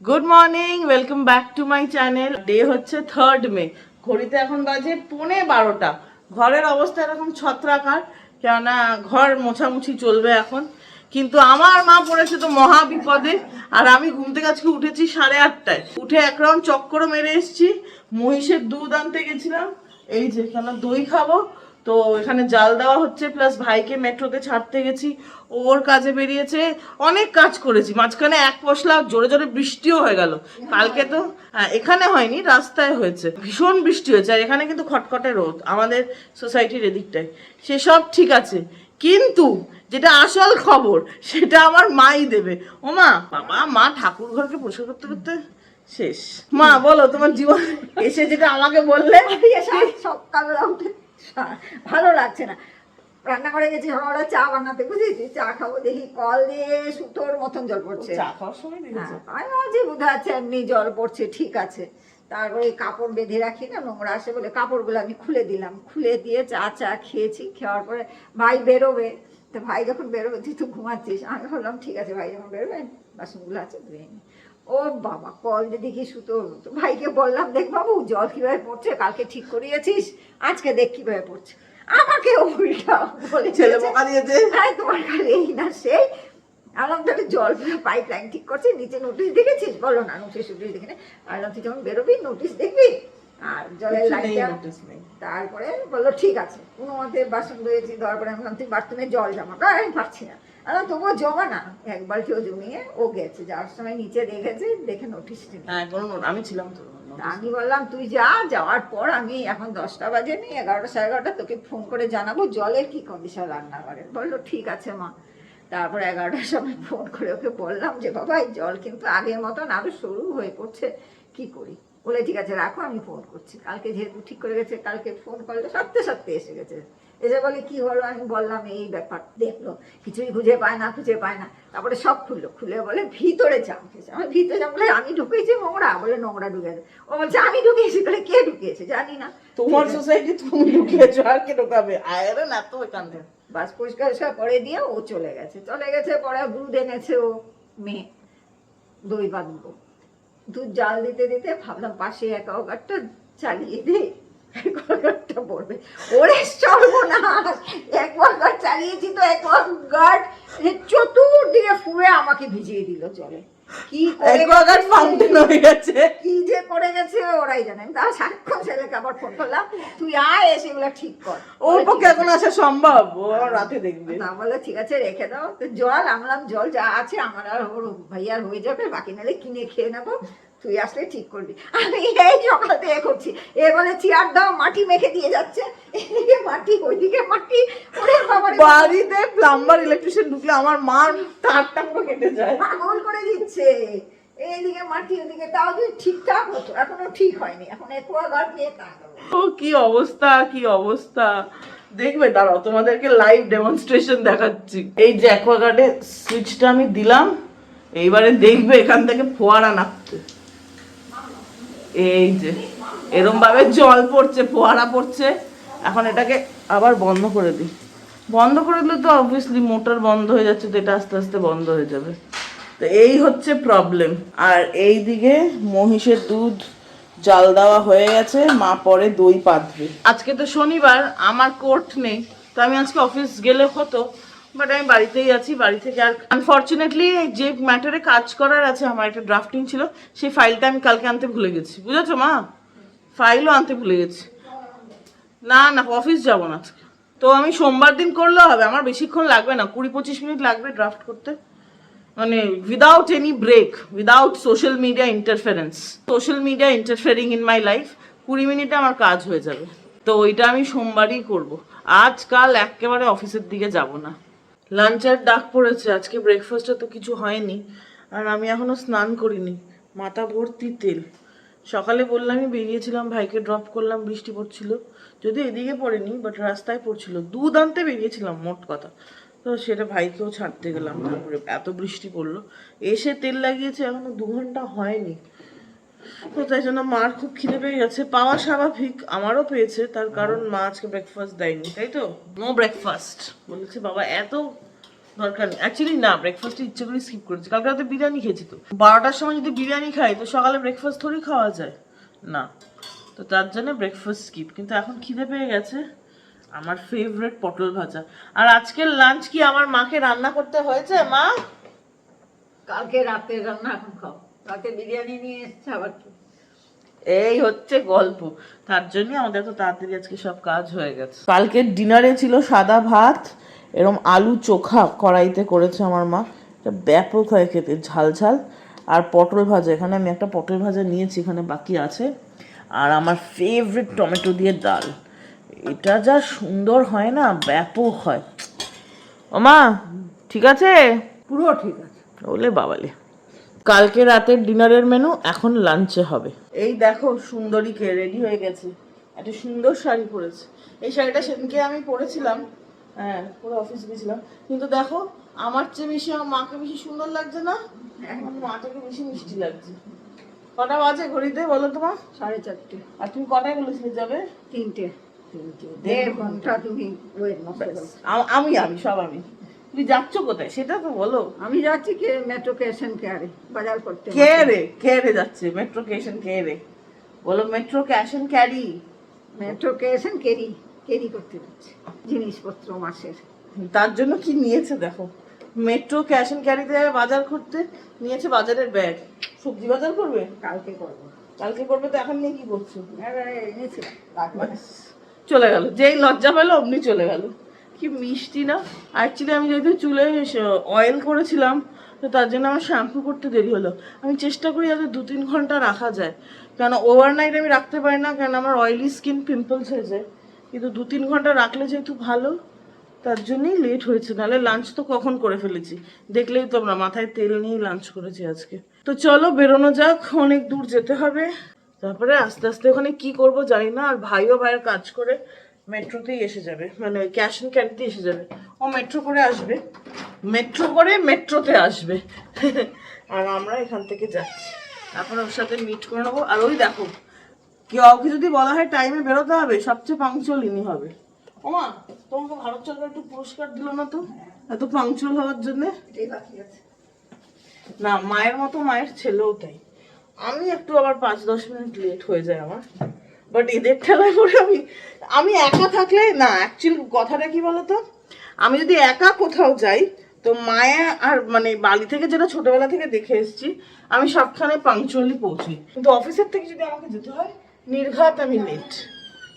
Good morning, welcome back to my channel. Day হচ্ছে 3rd মে, ঘড়িতে এখন বাজে 11:15। ঘরের অবস্থা এরকম ছত্রাকার, কেননা ঘর মোছামুছি চলবে এখন। কিন্তু আমার মা পড়েছে তো মহা বিপদে। আর আমি ঘুম থেকে আজকে উঠেছি 8:30টায়, উঠে এক রাউন্ড চক্করও মেরে এসেছি। মহিষের দুধ আনতে গেছিলাম, এই যে কেন দই খাবো তো এখানে জাল দেওয়া হচ্ছে, প্লাস ভাইকে মেট্রোতে ছাড়তে গেছি, ওর কাজে বেরিয়েছে। অনেক কাজ করেছি, মাঝখানে এক পশলা জোরে জোরে বৃষ্টিও হয়ে গেল কালকে। তো এখানে হয়নি, রাস্তায় হয়েছে, ভীষণ বৃষ্টি হয়েছে। আর এখানে কিন্তু খটখটে রোদ আমাদের সোসাইটির এদিকটায়, সেসব ঠিক আছে। কিন্তু যেটা আসল খবর সেটা আমার মাই দেবে। ও মা, বাবা মা ঠাকুর ঘরকে পরিষ্কার করতে করতে শেষ। মা বলো তোমার জীবন এসে যেটা আমাকে বললে। সকালবেলা উঠে ভালো লাগছে না, রান্না করে গেছি সকালবেলা চা বানাতে, বুঝেছি চা খাবো, দেখি কল দিয়ে সুতোর মতন জল পড়ছে। চা খাওয়ার সময় দেখেছো? আমি ভাবছি বোধহয় আছে এমনি জল পড়ছে, ঠিক আছে। তারপরে কাপড় বেঁধে রাখি না, নোংরা আসে বলে কাপড়গুলো আমি খুলে দিলাম, খুলে দিয়ে চা খেয়েছি। খাওয়ার পরে ভাই বেরোবে, তো ভাই যখন বেরোবে তুই তো ঘুমাচ্ছিস, আমি ভাবলাম ঠিক আছে ভাই যখন বেরোবে বাসনগুলো আছে ধুয়ে নি। ও বাবা, কল দিয়ে দেখি সুতোর মতো। ভাইকে বললাম দেখ বাবু জল কিভাবে পড়ছে, কালকে ঠিক করিয়েছিস, আজকে দেখ কিভাবে পড়ছে। আমাকে উল্টা বলে ছেলে বকা দিয়েছে, তোমার খালি এই না সেই। আলাম তাহলে জল পাইপ লাইন ঠিক করছে, নিচে নোটিশ দেখেছিস? বলো না, নোটিশ দেখি না। আলাম তুই যখন বেরোবি নোটিশ দেখবি আর জলের লাইনটা। তারপরে বললো ঠিক আছে, কোনো মতে বাসন ধুয়েছি, ধরার পরে আমি বললাম তুই বাথরুমে জল জমা কর। আমি পারছি না, আলাম তবুও জমা না, এক বালতিও জমিয়ে ও গেছে, যাওয়ার সময় নিচে দেখেছে, দেখে নোটিশ আমি ছিলাম তো। আমি বললাম তুই যা, যাওয়ার পর আমি এখন 10টা বাজে নি, 11টা 11:30 তোকে ফোন করে জানাবো জলের কি কন্ডিশন রান্নাঘরে। বললো ঠিক আছে মা। তারপর 11টার সময় ফোন করে ওকে বললাম যে বাবা এই জল কিন্তু আগের মতন আরো সরু হয়ে পড়ছে, কি করি? বলে ঠিক আছে রাখো, আমি ফোন করছি। কালকে যেহেতু ঠিক করে গেছে, কালকে ফোন করলে সত্যি সত্যি এসে গেছে। এসে বলে কি হলো, আমি বললাম এই ব্যাপার, দেখলো কিছুই খুঁজে পায় না। তারপরে সব খুলে বলে ভিতরে চামকেছে। আমি ভিতরে চাম বলে আমি ঢুকেছি নোংরা, বলে নোংরা ঢুকেছে। ও বলছে আমি ঢুকিয়েছি, বলে কে ঢুকিয়েছে জানি না। তোমার সোসাইটি তুমি ঢুকিয়েছো, আর কে ঢুকাবে? আয়রে না তো এখান থেকে বাস পরিষ্কার করে দিয়ে ও চলে গেছে। পরে দুধ এনেছে ও মেয়ে, দই বাঁধবো। দুধ জাল দিতে দিতে ভাবলাম পাশে অ্যাকোয়াগার্ডটা চালিয়ে দিই, অ্যাকোয়াগার্ডটা পড়বে। ওরে সর্বনাশ, অ্যাকোয়াগার্ড চালিয়েছি তো অ্যাকোয়াগার্ড চতুর্দিকে ফুঁড়ে আমাকে ভিজিয়ে দিল জলে। কি ফাউন্টেন হয়ে গেছে, কি যে করে গেছে ওরাই জানে। আমি তার সারাক্ষণ ছেলেকে আবার ফোন করলাম, তুই আয় এসে এগুলো ঠিক কর। ওর পক্ষে এখন আসা সম্ভব? ও রাতে দেখবে না, বলে ঠিক আছে রেখে দাও। তো জল আনলাম, জল যা আছে আমার আর ওর ভাইয়ার হয়ে যাবে, বাকি নালে কিনে খেয়ে নেবো, তুই আসলে ঠিক করবি। আমি এই সকাল থেকে করছি। এ বলে চেয়ার দাও, মাটি মেখে দিয়ে যাচ্ছে, এদিকে মাটি ওইদিকে মাটি। ওরে বাবা, বাড়িতে প্লাম্বার ইলেকট্রিশিয়ান ঢুকলে আমার মার তারটা পুরো কেটে যায়, পাগল করে দিচ্ছে। এইদিকে মাটি ওদিকে, তাও যদি ঠিকঠাক হতো, এখনো ঠিক হয়নি। এখন অ্যাকোয়াগার্ড নিয়ে তাকাবো। ও কি অবস্থা দেখবে, দাঁড়াও তোমাদেরকে লাইভ ডেমনস্ট্রেশন দেখাচ্ছি। এই যে অ্যাকোয়াগার্ডের সুইচটা আমি দিলাম, এইবারে দেখবে এখান থেকে ফোয়ারা নামছে। এই যে এরম ভাবে জল পড়ছে, ফোয়ারা পড়ছে। এখন এটাকে আবার বন্ধ করে দিই। বন্ধ করে দিলে তো অবভিয়াসলি মোটর বন্ধ হয়ে যাচ্ছে, তো এটা আস্তে আস্তে বন্ধ হয়ে যাবে। তো এই হচ্ছে প্রবলেম। আর এই দিকে মহিষের দুধ জাল দেওয়া হয়ে গেছে, মা পরে দই পাতবে। আজকে তো শনিবার, আমার কোর্ট নেই, তো আমি আজকে অফিস গেলে হতো, বাট আমি বাড়িতেই আছি। বাড়ি থেকে আর আনফর্চুনেটলি যে ম্যাটারে কাজ করার আছে, আমার একটা ড্রাফটিং ছিল, সেই ফাইলটা আমি কালকে আনতে ভুলে গেছি, বুঝেছো মা? ফাইলও আনতে ভুলে গেছি। না অফিস যাবো না আজকে, তো আমি সোমবার দিন করলেও হবে, আমার বেশিক্ষণ লাগবে না, 20-25 মিনিট লাগবে ড্রাফট করতে, মানে without any break, without social media interfering in my life. 20 মিনিটে আমার কাজ হয়ে যাবে। তো ওইটা আমি সোমবারই করব, আজকাল একেবারে অফিসের দিকে যাব না। লাঞ্চের ডাক পড়েছে, আজকে ব্রেকফাস্টে তো কিছু হয়নি, আর আমি এখনো স্নান করিনি, মাথা ভর্তি তেল। সকালে বললামই বেরিয়েছিলাম, ভাইকে ড্রপ করলাম, বৃষ্টি পড়ছিল, যদি এদিকে পড়েনি বাট রাস্তায় পড়ছিল। দুধ আনতে বেরিয়েছিলাম মোট কথা, তো সেটা ভাইকেও ছাড়তে গেলাম, তারপরে এত বৃষ্টি পড়লো, এসে তেল লাগিয়েছে, এখনো 2 ঘন্টা হয়নি। তো তাই জন্য মার খুব খিদে পেয়ে গেছে, পাওয়া স্বাভাবিক, আমারও পেয়েছে, তার কারণ মা আজকে ব্রেকফাস্ট দেয়নি, তাই তো নো ব্রেকফাস্ট বলেছে। বাবা এত দরকার নেই অ্যাকচুয়ালি। না, ব্রেকফাস্টে ইচ্ছে করে স্কিপ করেছি। কালকে রাতে বিরিয়ানি খেয়েছি তো, 12টার সময় যদি বিরিয়ানি খাই তো সকালে ব্রেকফাস্ট থোড়ি খাওয়া যায় না, তো তার জন্য ব্রেকফাস্ট স্কিপ। কিন্তু এখন খিদে পেয়ে গেছে, আমার ফেভারিট পটল ভাজা। আর আজকের লাঞ্চ কি আমার মাকে রান্না করতে হয়েছে? মা, কালকে রাতে রান্না এখন খাও, রাতে বিরিয়ানি নিয়ে এসছে আবার কি। এই হচ্ছে গল্প, তার জন্য আমাদের তো তাড়াতাড়ি আজকে সব কাজ হয়ে গেছে। কালকের ডিনারে ছিল সাদা ভাত, এরকম আলু চোখা কড়াইতে করেছে আমার মা, এটা ব্যাপক হয় খেতে, ঝাল ঝাল। আর পটল ভাজা, এখানে আমি একটা পটল ভাজা নিয়েছি, এখানে বাকি আছে। আর আমার ফেভারিট টমেটো দিয়ে ডাল, এটা যা সুন্দর হয় না, ব্যাপক হয়। ও মা, ঠিক আছে? পুরো ঠিক আছে। ওলে বাবালে। কালকে রাতের ডিনারের মেনু এখন লাঞ্চে হবে। এই দেখো সুন্দরীকে রেডি হয়ে গেছে, একটা সুন্দর শাড়ি পরেছে। এই শাড়িটা সেদিনকে আমি পরেছিলাম, হ্যাঁ, পুরো অফিস গেছিলাম। কিন্তু দেখো আমার চেয়ে বেশি আমার মাকে বেশি সুন্দর লাগছে না? আমার মাটাকে বেশি মিষ্টি লাগছে। কটা বাজে ঘড়িতে বলো তোমার? 4:30। আর তুমি কটায় বলেছিলে যাবে? 3টে। 1.5 ঘন্টা তুমি ওয়েট নষ্ট করছো। আমি সব আমি। তুমি যাচ্ছ কোথায় সেটা তো বলো। আমি যাচ্ছি কি মেট্রো স্টেশন কেয়ারে বাজার করতে। কে রে যাচ্ছে মেট্রো স্টেশন? কে রে বলো? Metro cash and carry. Metro station carry করতে যাচ্ছি জিনিসপত্র মাসের। তার জন্য কি নিয়েছে দেখো, মেট্রো ক্যাশ এন্ড ক্যারিতে যাবে বাজার করতে, নিয়েছে বাজারের ব্যাগ। সবজি বাজার করবে? কালকে করবো। কালকে করবে তো এখন নিয়ে কি করছো? এনেছিলাম চলে গেল, যেই লজ্জা পেলো অমনি চলে গেল। কি মিষ্টি না। অ্যাকচুয়ালি আমি যেহেতু চুলে অয়েল করেছিলাম, তো তার জন্য আমার শ্যাম্পু করতে দেরি হলো। আমি চেষ্টা করি যাতে 2-3 ঘন্টা রাখা যায়, কেন ওভারনাইট আমি রাখতে পারি না, কেন আমার অয়েলি স্কিন পিম্পলস হয়ে যায়। কিন্তু 2-3 ঘন্টা রাখলে যেহেতু ভালো, তার জন্যই লেট হয়েছে, নাহলে লাঞ্চ তো কখন করে ফেলেছি। দেখলেই তোমরা, মাথায় তেল নিয়েই লাঞ্চ করেছি আজকে। তো চলো বেরোনো যাক, অনেক দূর যেতে হবে। তারপরে আস্তে আস্তে ওখানে কি করব জানি না। আর ভাইয়ের কাজ করে মেট্রোতেই এসে যাবে, মানে ওই ক্যাশ এন্ড ক্যারিতে এসে যাবে। ও মেট্রো করে আসবে, মেট্রো করে মেট্রোতে আসবে। আর আমরা এখান থেকে যাচ্ছি, তারপরে ওর সাথে মিট করে নেবো। আর ওই দেখো, কাউকে যদি বলা হয় টাইমে বেরোতে হবে, সবচেয়ে পাংচুয়াল ইনি হবে। ওমা, তোমাকে ভারত সরকার একটু পুরস্কার দিল না তো এত পাংচুয়াল হওয়ার জন্যে? না, মায়ের মতো মায়ের ছেলেও তাই। আমি একটু আবার 5-10 মিনিট লেট হয়ে যায় আমার, বাট এদের ঠেলায় পরে আমি একা থাকলে না। অ্যাকচুয়ালি কথাটা কি বলতো, আমি যদি একা কোথাও যাই তো মায়া আর মানে বালি থেকে যেটা ছোটবেলা থেকে দেখে এসেছি, আমি সবখানে পাংচুয়ালি পৌঁছি। কিন্তু অফিসের থেকে যদি আমাকে যেতে হয় নির্ঘাত আমি লেট।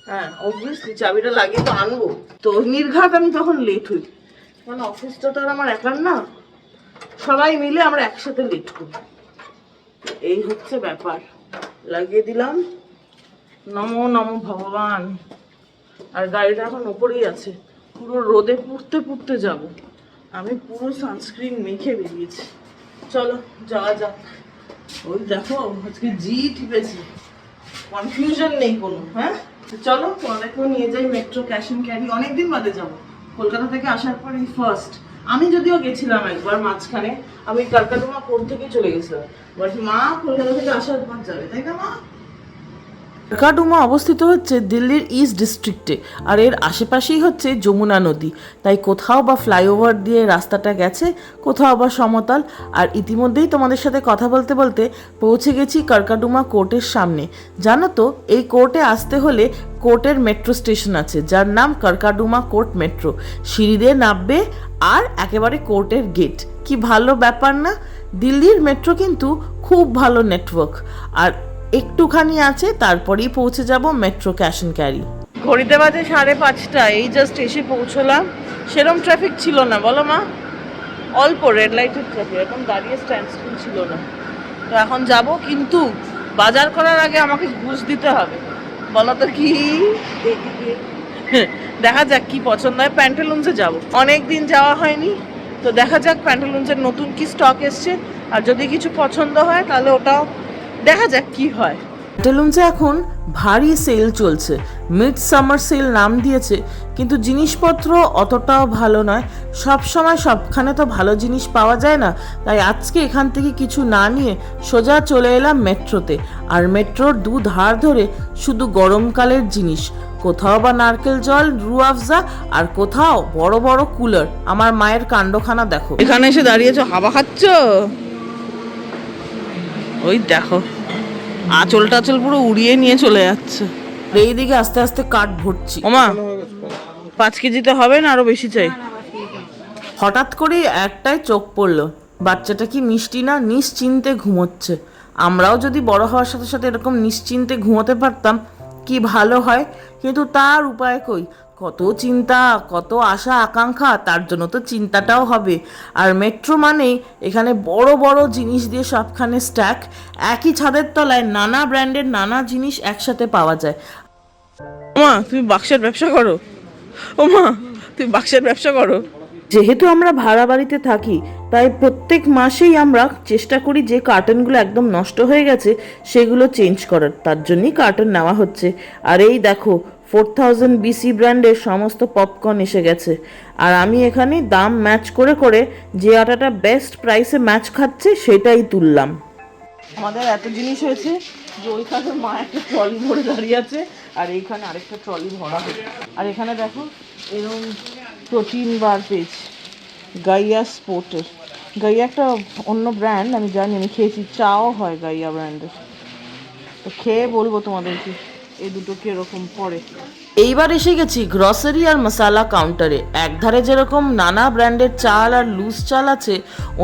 হ্যাঁ, অবভিয়াসলি চাবিটা লাগিয়ে তো আনবো, তো নির্ঘাত আমি তখন লেট হই। কারণ অফিসটা তো আর আমার একার না, সবাই মিলে আমরা একসাথে লেট করি। এই হচ্ছে ব্যাপার। লাগিয়ে দিলাম, নমো নমো ভগবান। আর গাড়িটা এখন ওপরেই আছে, পুরো রোদে পুড়তে পুড়তে যাব। আমি পুরো সানস্ক্রিন মেখে বেরিয়েছি। চলো যাওয়া যাক। ওই দেখো আজকে জি টিপেছি, কনফিউশন নেই কোনো। হ্যাঁ, চলো তোমাদেরকেও নিয়ে যাই মেট্রো ক্যাশ এন্ড ক্যারি। অনেকদিন বাদে যাবো, কলকাতা থেকে আসার পর এই ফার্স্ট। আমি যদিও গেছিলাম একবার মাঝখানে, আমি কালকাটুমা কোর্ট থেকে চলে গেছিলাম, বাট মা কলকাতা থেকে আসার পর যাবে, তাই না মা? কার্কাডুমা অবস্থিত হচ্ছে দিল্লির ইস্ট ডিস্ট্রিক্টে, আর এর আশেপাশেই হচ্ছে যমুনা নদী। তাই কোথাও বা ফ্লাইওভার দিয়ে রাস্তাটা গেছে, কোথাও বা সমতল। আর ইতিমধ্যেই তোমাদের সাথে কথা বলতে বলতে পৌঁছে গেছি কার্কাডুমা কোর্টের সামনে। জানো তো, এই কোর্টে আসতে হলে কোর্টের মেট্রো স্টেশন আছে, যার নাম কার্কাডুমা কোর্ট মেট্রো। সিঁড়ি দিয়ে নামবে আর একেবারে কোর্টের গেট। কি ভালো ব্যাপার না? দিল্লির মেট্রো কিন্তু খুব ভালো নেটওয়ার্ক। আর একটুখানি আছে, তারপরেই পৌঁছে যাব মেট্রো ক্যাশ এন্ড ক্যারি। ঘড়িতে বাজে 5:30, এই জাস্ট এসে পৌঁছলাম। সেরকম ট্রাফিক ছিল না বলো মা, অল্প রেড লাইটের ট্রাফিক, এখন দাঁড়িয়ে স্ট্যান্ড স্টিল ছিল না। তো এখন যাব, কিন্তু বাজার করার আগে আমাকে ঘুষ দিতে হবে। বলো তো কি? দেখা যাক কি পছন্দ হয়। প্যান্টালুন্সে যাব, অনেক দিন যাওয়া হয়নি, তো দেখা যাক প্যান্টালুন্সের নতুন কি স্টক এসছে। আর যদি কিছু পছন্দ হয় তাহলে ওটাও দেখা যাক কি হয়। প্যান্টালুন্সে এখন ভারী সেল চলছে, মিড সামার সেল নাম দিয়েছে, কিন্তু জিনিসপত্র অতটাও ভালো নয়। সব সময় সবখানে তো ভালো জিনিস পাওয়া যায় না, তাই আজকে এখান থেকে কিছু না নিয়ে সোজা চলে এলাম মেট্রোতে। আর মেট্রোর ধার ধরে শুধু গরমকালের জিনিস, কোথাও বা নারকেল জল, রুহ আফজা, আর কোথাও বড় বড় কুলার। আমার মায়ের কাণ্ডখানা দেখো। এখানে এসে দাঁড়িয়েছো, হাওয়া খাচ্ছ? ওই দেখো আঁচল টাচল পুরো উড়িয়ে নিয়ে চলে যাচ্ছে। এইদিকে আস্তে আস্তে কাঠ ভরছি। ওমা 5 কেজিতে হবে না আরো বেশি চাই? হঠাৎ করে একটাই চোখ পড়লো, বাচ্চাটা কি মিষ্টি না, নিশ্চিন্তে ঘুমোচ্ছে। আমরাও যদি বড় হওয়ার সাথে সাথে এরকম নিশ্চিন্তে ঘুমোতে পারতাম কি ভালো হয়, কিন্তু তার উপায় কই। কত চিন্তা, কত আশা আকাঙ্ক্ষা, তার জন্য তো চিন্তাটাও হবে। আর মেট্রো মানেই এখানে বড় বড় জিনিস দিয়ে সবখানে স্ট্যাক, একই ছাদের তলায় নানা ব্র্যান্ডের নানা জিনিস একসাথে পাওয়া যায়। ওমা তুমি বাক্সের ব্যবসা করো? ওমা তুমি বাক্সের ব্যবসা করো? যেহেতু আমরা ভাড়া বাড়িতে থাকি, তাই প্রত্যেক মাসেই আমরা চেষ্টা করি যে কার্টনগুলো একদম নষ্ট হয়ে গেছে সেগুলো চেঞ্জ করার। তার জন্যই কার্টন নেওয়া হচ্ছে। আর এই দেখো 4000 BC ব্র্যান্ডের সমস্ত পপকর্ন এসে গেছে। আর আমি এখানে দাম ম্যাচ করে করে যে আটাটা বেস্ট প্রাইসে ম্যাচ খাচ্ছে সেটাই তুললাম। আমাদের এত জিনিস হয়েছে যে ওইখানে মা একটা ট্রলি ভরে দাঁড়িয়ে আছে, আর এইখানে আরেকটা ট্রলি ভরা হচ্ছে। আর এখানে দেখো এরকম প্রোটিন বার পেয়েছি গাইয়া স্পোর্টের। গাইয়া একটা অন্য ব্র্যান্ড, আমি জানি, আমি খেয়েছি, চাও হয় গাইয়া ব্র্যান্ডের। তো খেয়ে বলবো তোমাদেরকে এই দুটো কিরকম পড়ে। এইবার এসে গেছি গ্রসারি আর মশালা কাউন্টারে। একধারে যেরকম নানা ব্র্যান্ডের চাল আর লুজ চাল আছে,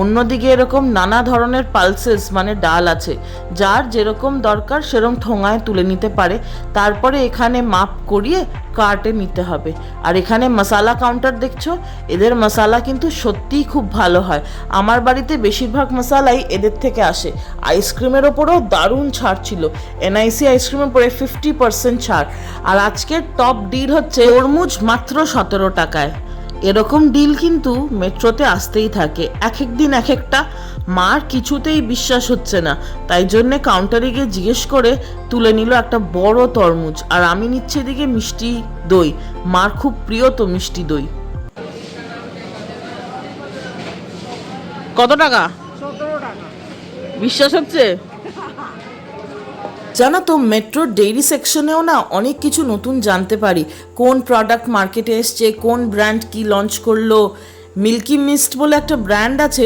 অন্যদিকে এরকম নানা ধরনের পালসেস মানে ডাল আছে। যার যেরকম দরকার সেরকম ঠোঙায় তুলে নিতে পারে, তারপরে এখানে মাপ করিয়ে কার্টে নিতে হবে। আর এখানে মশালা কাউন্টার দেখছো, এদের মশালা কিন্তু সত্যিই খুব ভালো হয়। আমার বাড়িতে বেশিরভাগ মশালাই এদের থেকে আসে। আইসক্রিমের ওপরেও দারুণ ছাড় ছিল, NIC আইসক্রিমের উপরে 50% ছাড়। আর আজকের টপ ডিল হচ্ছে তরমুজ মাত্র 17 টাকায়। এরকম ডিল কিন্তু মেট্রোতে আসতেই থাকে, এক এক দিন এক একটা। মার কিছুতেই বিশ্বাস হচ্ছে না, তাই জন্যে কাউন্টারে গিয়ে জিজ্ঞেস করে তুলে নিল একটা বড় তরমুজ। আর আমি নিচ্ছি এদিকে মিষ্টি দই, মার খুব প্রিয় তো মিষ্টি দই। কত টাকা? 17 টাকা। বিশ্বাস হচ্ছে? জানো তো মেট্রোর ডেইরি সেকশনেও না অনেক কিছু নতুন জানতে পারি। কোন প্রোডাক্ট মার্কেটে এসছে, কোন ব্র্যান্ড কি লঞ্চ করলো। মিল্কি মিস্ট বলে একটা ব্র্যান্ড আছে,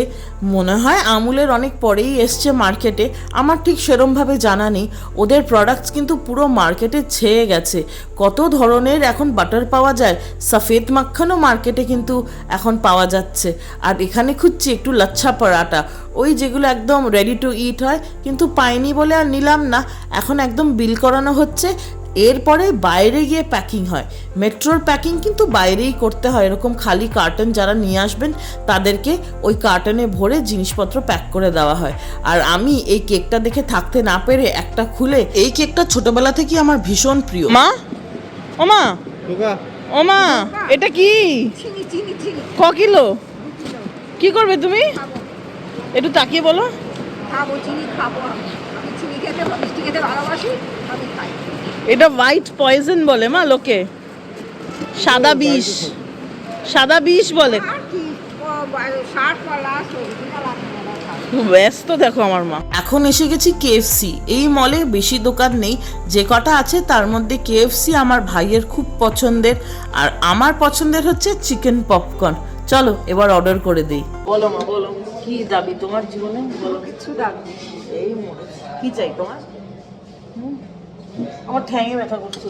মনে হয় আমুলের অনেক পরেই এসছে মার্কেটে, আমার ঠিক সেরমভাবে জানা নেই। ওদের প্রোডাক্টস কিন্তু পুরো মার্কেটে ছেয়ে গেছে। কত ধরনের এখন বাটার পাওয়া যায়, সফেদ মাখনও মার্কেটে কিন্তু এখন পাওয়া যাচ্ছে। আর এখানে খুঁজছি একটু লাচ্ছা পরাটা, ওই যেগুলো একদম রেডি টু ইট হয়, কিন্তু পাইনি বলে আর নিলাম না। এখন একদম বিল করানো হচ্ছে, এরপরে বাইরে গিয়ে প্যাকিং হয়। মেট্রোর প্যাকিং কিন্তু বাইরেই করতে হয়। এরকম খালি কার্টন যারা নিয়ে আসবেন তাদেরকে ওই কার্টনে ভরে জিনিসপত্র প্যাক করে দেওয়া হয়। আর আমি এই কেকটা দেখে থাকতে না পেরে একটা খুলে, এই কেকটা ছোটবেলা থেকে আমার ভীষণ প্রিয়। মা, ও মা, ও মা, এটা কি? চিনি চিনি চিনি। ক কিলো? কি করবে তুমি? একটু তাকিয়ে বলো। খাবো চিনি, খাবো। আমি চিনি খেতে, মিষ্টি খেতে ভালোবাসি, আমি খাই। এটা হোয়াইট পয়জন বলে মা লোকে, সাদা বিষ, সাদা বিষ বলে। আর কি 60 লাস্ট ব্যস্ত দেখো আমার মা। এখন এসে গেছি KFC। এই মলে বেশি দোকান নেই, যে কটা আছে তার মধ্যে KFC আমার ভাইয়ের খুব পছন্দের, আর আমার পছন্দের হচ্ছে চিকেন পপকর্ন। চলো এবার অর্ডার করে দিই। বলো মা, বলো কি দাবি তোমার জীবনে? বলো। কিছু দাবি নেই। এই মনে কি চাই তোমার? আমার ঠ্যাঙে ব্যথা করছে।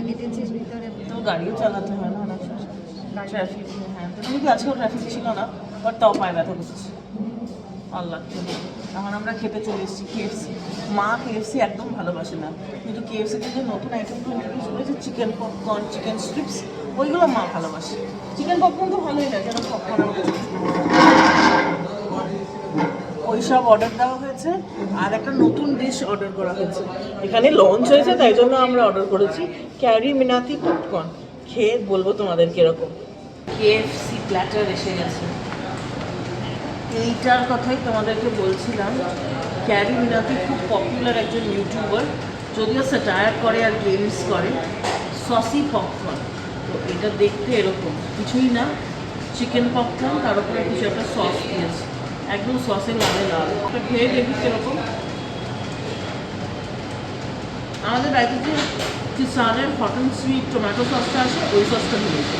হেঁটেছিস ভিতরে, তো গাড়িও চালাতে হয় না, ট্রাফিক। হ্যাঁ, তুমি কি আজকেও ট্রাফিক ছিল না, বাট তাও পায়ে ব্যথা করছে। আল্লাহ, এখন আমরা খেতে চলে এসেছি KFC। মা KFC একদম ভালোবাসে না, কিন্তু KFCতে যে নতুন আইটেমগুলো ইন্ট্রোডিউস করেছে, চিকেন পপকর্ন, চিকেন স্ট্রিপস, ওইগুলো মা ভালোবাসে। চিকেন পপকর্ন তো ভালোই লাগে, যেন পপকর্ন ওই সব অর্ডার দেওয়া হয়েছে। আর একটা নতুন ডিশ অর্ডার করা হয়েছে, এখানে লঞ্চ হয়েছে, তাই জন্য আমরা অর্ডার করেছি ক্যারি মিনাতি পপকর্ন। খেয়ে বলবো তোমাদের কিরকম। KFC প্ল্যাটার এসে গেছে। এইটার কথাই তোমাদেরকে বলছিলাম। ক্যারি মিনাতি খুব পপুলার একজন ইউটিউবার, যদিও স্যাটায়ার করে আর গেমস করে। সসি পপকর্ন, তো এটা দেখতে এরকম কিছুই না, চিকেন পপকর্ন, তার উপরে কিছু একটা সস দিয়েছে, একদম সসে লালে লাল। এটা খেয়ে দেখি কিরকম। আমাদের বাড়িতে যে কিষানের হট অ্যান্ড সুইট টমেটো সসটা আছে ওই সসটা দিয়েছে,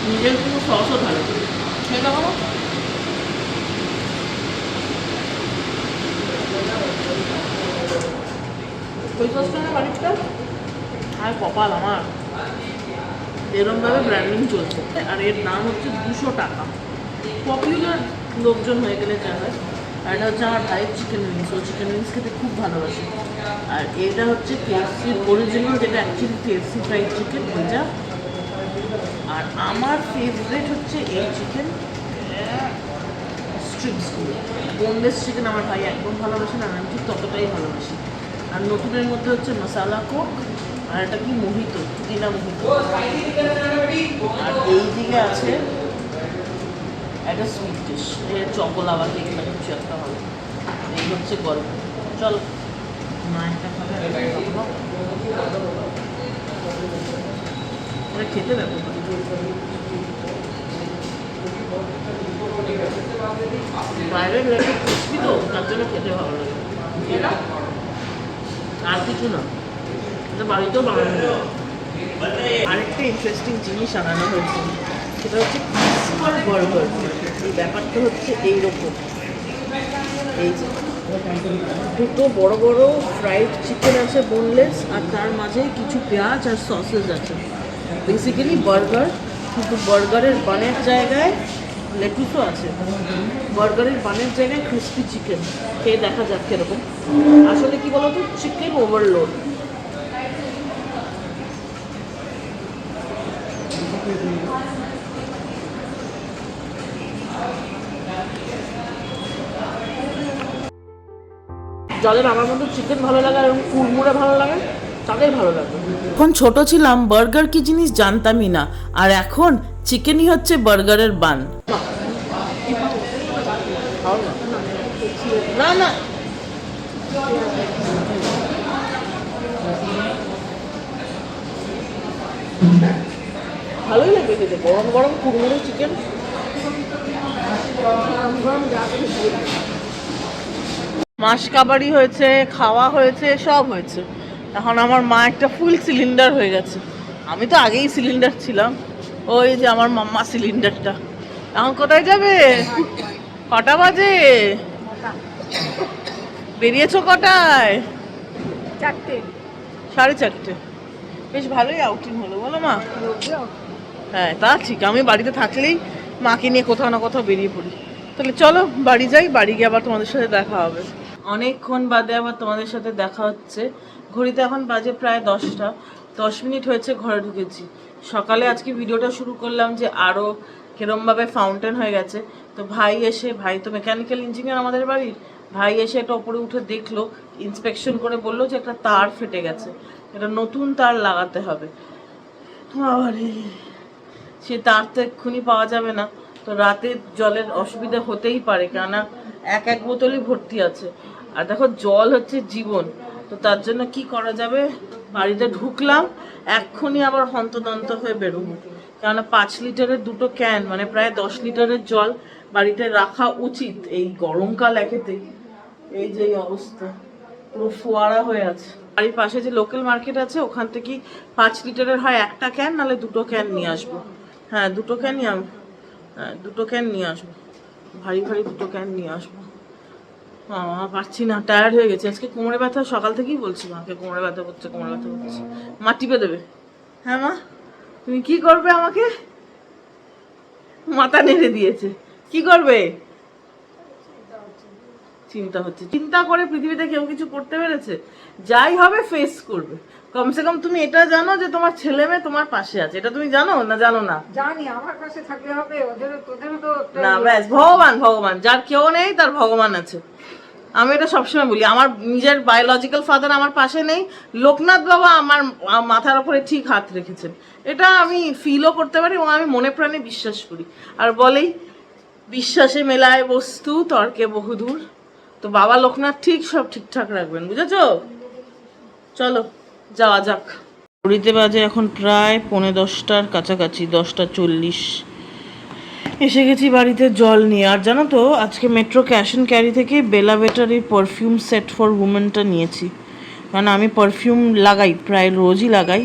নিজের কোনো সসও ভালো খেয়ে দেখো। ওই সসটা না বাড়িটা, আর কপাল আমার এরমভাবে ব্র্যান্ডিং চলছে। আর এর দাম হচ্ছে 200 টাকা। পপুলার লোকজন হয়ে গেলে যা হয়। আর এটা হচ্ছে আমার ভাইয়ের চিকেন উইংস, ও চিকেন উইংস খেতে খুব ভালোবাসে। আর এটা হচ্ছে কেএফসির অরিজিনাল, যেটা অ্যাকচুয়ালি কেএফসি ফ্রাইড চিকেন ভেজা। আর আমার ফেভারিট হচ্ছে এই চিকেন স্ট্রিপসগুলো। বোনলেস চিকেন আমার ভাই একদম ভালোবাসে না, আমি ঠিক ততটাই ভালোবাসি। আর নতুনের মধ্যে হচ্ছে মশালা কোক, আর এটা কি মোহিত, পুদিনা মোহিত। আর এই দিকে আছে একটা সুইট ডিশ, চকোলা বা কেক না কিছু একটা হবে। এই হচ্ছে গল্প। চল মা একটা খাবে, এটা খেতে দেখো। বাইরের লেগে ক্রিসপি তো, তার জন্য খেতে ভালো লাগে। আর কিছু না, এটা বাড়িতেও বানানো যায়। আরেকটা ইন্টারেস্টিং জিনিস আনানো হয়েছে, সেটা হচ্ছে ক্রিসপার বার্গার। এই ব্যাপারটা হচ্ছে এইরকম, এই যে দুটো বড় বড় ফ্রাইড চিকেন আছে বোনলেস, আর তার মাঝে কিছু পেঁয়াজ আর সসেস আছে। বেসিক্যালি বার্গার, কিন্তু বার্গারের বানের জায়গায় লেটুসও আছে। বার্গারের বানের জায়গায় ক্রিসপি চিকেন। খেয়ে দেখা যাক কিরকম। আসলে কি বলতো, চিকেন ওভারলোড। যাদের আমার মতো চিকেন ভালো লাগে এবং কুড়মুড়ে ভালো লাগে তাদের ভালো লাগে। যখন ছোট ছিলাম বার্গার কি জিনিস জানতামই না, আর এখন চিকেনই হচ্ছে বার্গারের বান। না না ভালোই লাগে খেতে, গরম গরম কুড়মুড়ে চিকেন। মাস কাবারি হয়েছে, খাওয়া হয়েছে, সব হয়েছে। এখন আমার মা একটা ফুল সিলিন্ডার হয়ে গেছে। আমি তো আগেই সিলিন্ডার ছিলাম। ওই যে আমার মাম্মা সিলিন্ডারটা। এখন কোথায় যাবে? কটা বাজে? বেরিয়েছো কটায়? 4টে, 4:30। বেশ ভালোই আউটিং হলো বলো মা? হ্যাঁ তা ঠিক, আমি বাড়িতে থাকলেই মাকে নিয়ে কোথাও না কোথাও বেরিয়ে পড়ি। তাহলে চলো বাড়ি যাই, বাড়ি গিয়ে আবার তোমাদের সাথে দেখা হবে। অনেকক্ষণ বাদে আবার তোমাদের সাথে দেখা হচ্ছে। ঘড়িতে এখন বাজে প্রায় 10টা, 10 মিনিট হয়েছে ঘরে ঢুকেছি। সকালে আজকে ভিডিওটা শুরু করলাম যে আরও কিরমভাবে ফাউন্টেন হয়ে গেছে। তো ভাই এসে, ভাই তো মেকানিক্যাল ইঞ্জিনিয়ার আমাদের বাড়ির, ভাই এসে এটা ওপরে উঠে দেখলো, ইন্সপেকশন করে বললো যে একটা তার ফেটে গেছে, এটা নতুন তার লাগাতে হবে। আরে সে তার তো এক্ষুনি পাওয়া যাবে না, তো রাতে জলের অসুবিধা হতেই পারে, কেননা এক বোতলই ভর্তি আছে। আর দেখো জল হচ্ছে জীবন, তো তার জন্য কি করা যাবে, বাড়িতে ঢুকলাম এক্ষুনি আবার হন্তদন্ত হয়ে বেরোবো, কেননা 5 লিটারের 2টো ক্যান, মানে প্রায় 10 লিটারের জল বাড়িতে রাখা উচিত। এই গরমকাল একেতেই এই যে এই অবস্থা, পুরো ফোয়ারা হয়ে আছে। বাড়ির পাশে যে লোকাল মার্কেট আছে ওখান থেকে 5 লিটারের হয় একটা ক্যান, নাহলে 2টো ক্যান নিয়ে আসবো। হ্যাঁ 2টো ক্যানই হ্যাঁ 2টো ক্যান নিয়ে আসবো, ভারী ভারী 2টো ক্যান নিয়ে আসবো। পারছি না, টায়ার্ড হয়ে গেছে আজকে। কোমরে ব্যথা, সকাল থেকেই বলছি মাকে কোমরে ব্যথা করছে, কোমরে ব্যথা করছে। মা টিপে দেবে। হ্যাঁ মা তুমি কি করবে আমাকে? মাথা নেড়ে দিয়েছে। কি করবে? চিন্তা হচ্ছে। চিন্তা করে পৃথিবীতে কেউ কিছু করতে পেরেছে? যাই হবে ফেস করবে। কমসে কম তুমি এটা জানো যে তোমার ছেলে মেয়ে তোমার পাশে আছে, এটা তুমি জানো না? জানো না? জানি আমার পাশে থাকলে হবে, তোদেরও তো না ব্যাস, ভগবান ভগবান, যার কেউ নেই তার ভগবান আছে। আমি এটা সবসময় বলি, আমার নিজের বায়োলজিক্যাল ফাদার আমার পাশে নেই, লোকনাথ বাবা আমার মাথার উপরে ঠিক হাত রেখেছেন, এটা আমি ফিলও করতে পারি এবং আমি মনে প্রাণে বিশ্বাস করি। আর বলেই বিশ্বাসে মেলায় বস্তু, তর্কে বহুদূর। তো বাবা লোকনাথ ঠিক সব ঠিকঠাক রাখবেন, বুঝেছো? চলো যাওয়া যাক। ঘড়িতে বাজে এখন প্রায় 10:45 কাছাকাছি, 10:40। এসে গেছি বাড়িতে জল নিয়ে। আর জানো তো আজকে মেট্রো ক্যাশ অ্যান্ড ক্যারি থেকে বেলা বেটারির পারফিউম সেট ফর উমেনটা নিয়েছি। কারণ আমি পারফিউম লাগাই, প্রায় রোজই লাগাই।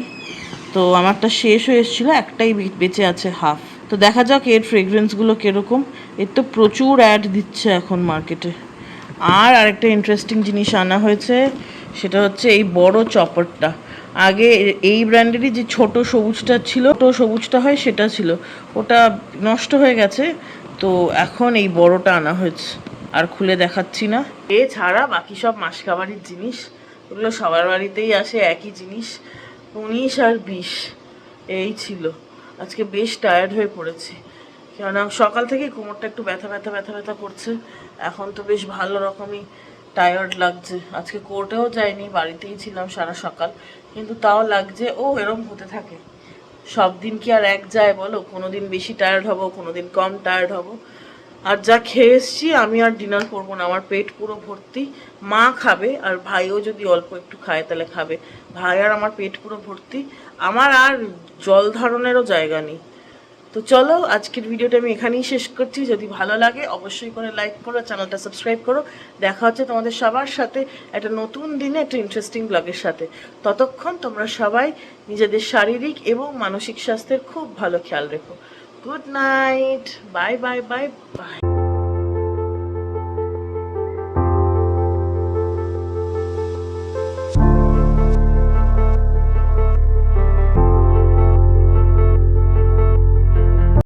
তো আমারটা শেষ হয়ে এসেছিলো, একটাই বেঁচে আছে হাফ। তো দেখা যাক এর ফ্রেগরেন্সগুলো কীরকম। এর তো প্রচুর অ্যাড দিচ্ছে এখন মার্কেটে। আর আরেকটা ইন্টারেস্টিং জিনিস আনা হয়েছে, সেটা হচ্ছে এই বড় চপারটা। আগে এই ব্র্যান্ডেরই যে ছোট সবুজটা ছিল, ছোটো সবুজটা হয় সেটা ছিল, ওটা নষ্ট হয়ে গেছে। তো এখন এই বড়টা আনা হয়েছে, আর খুলে দেখাচ্ছি না। এছাড়া বাকি সব মাসকাবারির জিনিস, ওগুলো সবার বাড়িতেই আসে, একই জিনিস। 19 আর 20 এই ছিল। আজকে বেশ টায়ার্ড হয়ে পড়েছি, কেননা সকাল থেকে কোমরটা একটু ব্যথা ব্যথা ব্যথা ব্যথা করছে। এখন তো বেশ ভালো রকমই টায়ার্ড লাগছে। আজকে কোর্টেও যাইনি, বাড়িতেই ছিলাম সারা সকাল, কিন্তু তাও লাগছে। ও এরম হতে থাকে, সব দিন কি আর এক যায় বলো? কোনো দিন বেশি টায়ার্ড হব, কোনো দিন কম টায়ার্ড হব। আর যা খেয়ে এসছি, আমি আর ডিনার করবো না, আমার পেট পুরো ভর্তি। মা খাবে, আর ভাইও যদি অল্প একটু খায় তাহলে খাবে। ভাই আর আমার পেট পুরো ভর্তি, আমার আর জল ধারণেরও জায়গা নেই। তো চলো, আজকের ভিডিওটা আমি এখানেই শেষ করছি। যদি ভালো লাগে অবশ্যই করে লাইক করো, চ্যানেলটা সাবস্ক্রাইব করো। দেখা হচ্ছে তোমাদের সবার সাথে একটা নতুন দিনে একটা ইন্টারেস্টিং ব্লগের সাথে। ততক্ষণ তোমরা সবাই নিজেদের শারীরিক এবং মানসিক স্বাস্থ্যের খুব ভালো খেয়াল রেখো। Good night, bye bye bye bye.